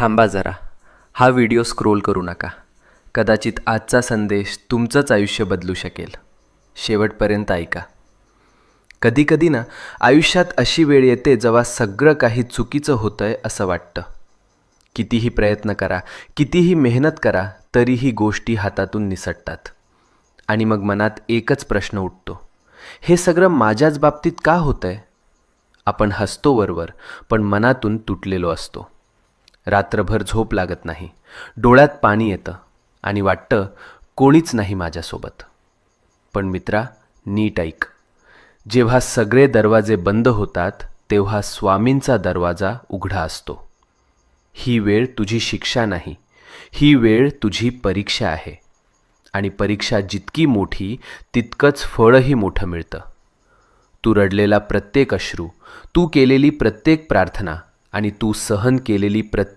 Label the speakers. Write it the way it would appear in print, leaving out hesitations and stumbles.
Speaker 1: थांबा जरा. हा व्हिडिओ स्क्रोल करू नका. कदाचित आजचा संदेश तुमचंच आयुष्य बदलू शकेल. शेवटपर्यंत ऐका. कधीकधी ना आयुष्यात अशी वेळ येते जेव्हा सगळं काही चुकीचं होतंय असं वाटतं. कितीही प्रयत्न करा, कितीही मेहनत करा, तरीही गोष्टी हातातून निसटतात. आणि मग मनात एकच प्रश्न उठतो, हे सगळं माझ्याच बाबतीत का होतंय? आपण हसतो वरवर, पण मनातून तुटलेलो असतो. रात्रभर झोप लागत नाही, डोळ्यात पाणी येतं आणि वाटतं कोणीच नाही माझ्यासोबत. पण मित्रा, नीट ऐक. जेव्हा सगळे दरवाजे बंद होतात तेव्हा स्वामींचा दरवाजा उघडा असतो. ही वेळ तुझी शिक्षा नाही, ही वेळ तुझी परीक्षा आहे. आणि परीक्षा जितकी मोठी तितकंच फळही मोठं मिळतं. तू रडलेला प्रत्येक अश्रू, तू केलेली प्रत्येक प्रार्थना आणि तू सहन केलेली प्रत्येक